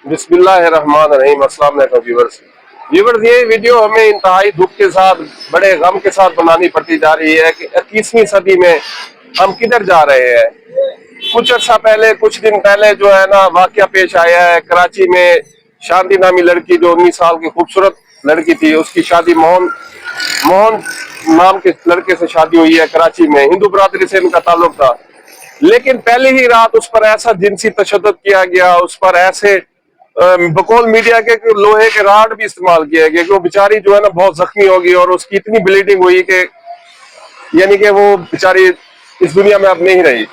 बिस्मिल्लाहिर्रहमानिर्रहीम। अस्सलाम वालेकुम व्यूअर्स। ये वीडियो हमें इंतहाई दुख के साथ, बड़े गम के साथ बनानी पड़ती जा रही है कि 21वीं सदी में हम किधर जा रहे हैं। कुछ अर्सा पहले, कुछ दिन पहले जो है ना वाकया पेश आया है कराची में। शांति नामी लड़की, जो 19 साल की खूबसूरत लड़की थी, उसकी शादी मोहन मोहन नाम के लड़के से शादी हुई है कराची में। हिंदू बरादरी से इनका ताल्लुक था, लेकिन पहली ही रात उस पर ऐसा जिनसी तशद्दुद किया गया, उस पर ऐसे बकौल मीडिया के लोहे के राड भी इस्तेमाल किया गया कि वो बेचारी जो है ना बहुत जख्मी होगी और उसकी इतनी ब्लीडिंग हुई कि यानी कि वो बेचारी इस दुनिया में अब नहीं रही।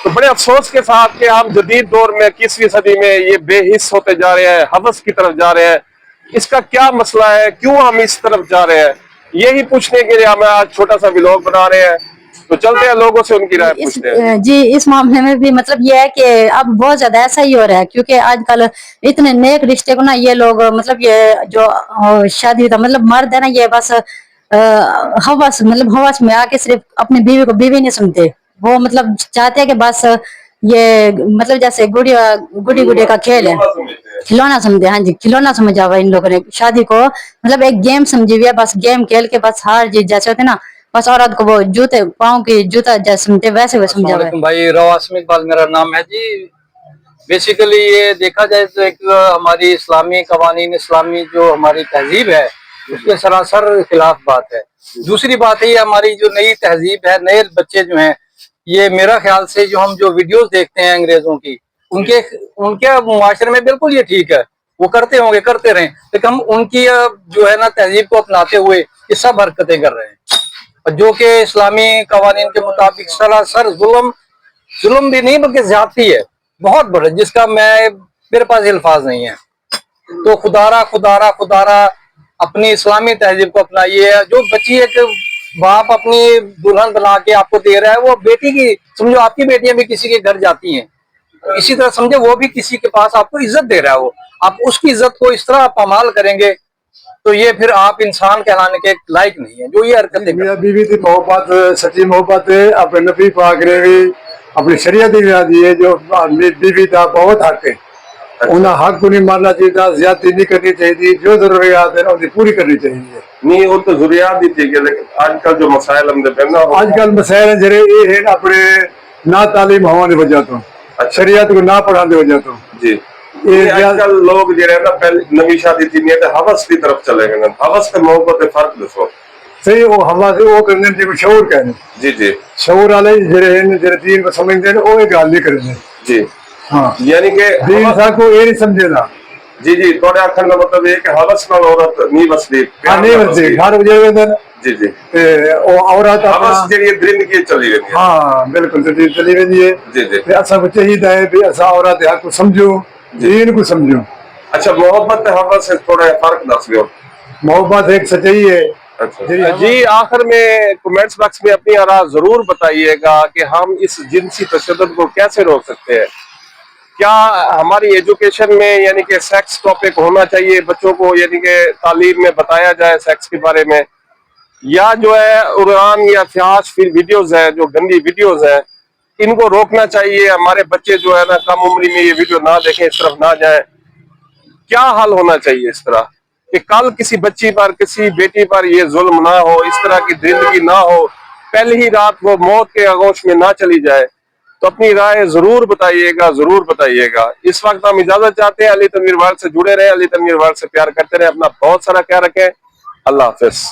तो बड़े अफसोस के साथ कि हम जदीद दौर में 21वीं सदी में ये बेहिस होते जा रहे हैं, हवस की तरफ जा रहे हैं। इसका क्या मसला है, क्यों हम इस तरफ जा रहे हैं, यही पूछने के लिए हम आज छोटा सा व्लॉग बना रहे हैं। तो चलते हैं, लोगों से उनकी राय पूछते हैं। जी, इस मामले में भी मतलब ये है कि अब बहुत ज्यादा ऐसा ही हो रहा है, क्योंकि आजकल इतने नेक रिश्ते को ना ये लोग मतलब ये जो शादी था मतलब मर्द है ना, ये बस हवस मतलब हवस में आके सिर्फ अपनी बीवी को बीवी नहीं सुनते। वो मतलब चाहते हैं कि बस ये मतलब जैसे गुड़ी गुड़ी का खेल है, खिलौना समझे। हाँ जी, खिलौना समझा हुआ इन लोगों ने शादी को, मतलब एक गेम समझी हुई है। बस गेम खेल के बस हार जीत जैसे होते ना, बस औरत को वो जूते पाँव की जूता जैसे समझते वैसे वो समझा हुआ है। भाई रवासम इकबाल मेरा नाम है जी। बेसिकली ये देखा जाए तो एक हमारी इस्लामी कवानीन, इस्लामी जो हमारी तहजीब है उसके सरासर खिलाफ बात है। दूसरी बात है, ये हमारी जो नई तहजीब है, नए बच्चे जो हैं, ये मेरा ख्याल से जो हम जो वीडियोस देखते हैं अंग्रेजों की, उनके मुआशरे में बिल्कुल ये ठीक है, वो करते होंगे, करते रहें, लेकिन हम उनकी जो है ना तहजीब को अपनाते हुए ये सब हरकतें कर रहे हैं जो कि इस्लामी कवानीन के मुताबिक सरासर जुल्म भी नहीं बल्कि ज्यादती है बहुत बड़ा, जिसका मेरे पास अल्फाज नहीं है। तो खुदारा अपनी इस्लामी तहजीब को अपनाइए। जो बच्ची एक बाप अपनी दुल्हन बना के आपको दे रहा है, वो बेटी की समझो, आपकी बेटियां भी किसी के घर जाती हैं, इसी तरह समझे वो भी किसी के पास आपको इज्जत दे रहा है। वो आप उसकी इज्जत को इस तरह आप पामाल करेंगे तो ये फिर आप इंसान कहलाने के लायक नहीं है। जो ये हरकतें बीवी की मोहब्बत, सच्ची मोहब्बत है अपने नबी पाक ने भी अपनी शरीयत दी है। जो बीवी था बहुत हक है, उन्हें हक को नहीं मारना चाहिए, ज्यादती नहीं करनी चाहिए, जो जरूरियात है उन्हें पूरी करनी चाहिए। नहीं, वो तो जरूरियात ही थी, लेकिन आजकल जो मसाइल आजकल मसाइल जरे ये है अपने ना तालीम होने वजह तो, शरीयत को ना पढ़ाने वजह तो जी। आजकल लोग जो है ना पहले नवी शादी थी नहीं तो हवस की तरफ चले गए। हवस के मोहब्बत फर्क दसो सही, वो हवा से वो करने जो शऊर कहने जी जी, शऊर वाले जरे दीन को समझते हैं वो एक गाल नहीं करते जी। हाँ, यानी कि दीन सा को ये नहीं समझेगा जी जी। थोड़े आखिर का मतलब ये कि हवस नाल औरत नहीं बसदी, नहीं बसदी घर गुजर जी जी। वो औरत हवस जेडी दिन की चली रही है। हाँ बिल्कुल, चली रही है जी जी। असा को चाहिए है भी असा औरत हक को समझो, दीन को समझो। अच्छा, मोहब्बत हवस से थोड़ा फर्क दस दो। मोहब्बत एक सच्चाई है। अच्छा जी, आखिर में कमेंट्स बॉक्स में अपनी आरा जरूर बताइएगा कि हम इस जिनसी तशद्दुद को कैसे रोक सकते हैं। क्या हमारी एजुकेशन में यानी कि सेक्स टॉपिक होना चाहिए बच्चों को, यानी कि तालीम में बताया जाए सेक्स के बारे में, या जो है उड़ान या फ्याश फिर वीडियोज है, जो गंदी वीडियोज है, इनको रोकना चाहिए। हमारे बच्चे जो है ना कम उम्र में ये वीडियो ना देखें, इस तरफ ना जाए। क्या हल होना चाहिए इस तरह कि कल किसी बच्ची पर, किसी बेटी पर ये जुल्म ना हो, इस तरह की जिंदगी ना हो, पहली ही रात वो मौत के आगोश में ना चली जाए। तो अपनी राय जरूर बताइएगा, जरूर बताइएगा। इस वक्त हम इजाजत चाहते हैं। अली तनवीर वर्ल्ड से जुड़े रहे, अली तनवीर वर्ल्ड से प्यार करते रहे, अपना बहुत सारा ख्याल रखें। अल्लाह हाफिज।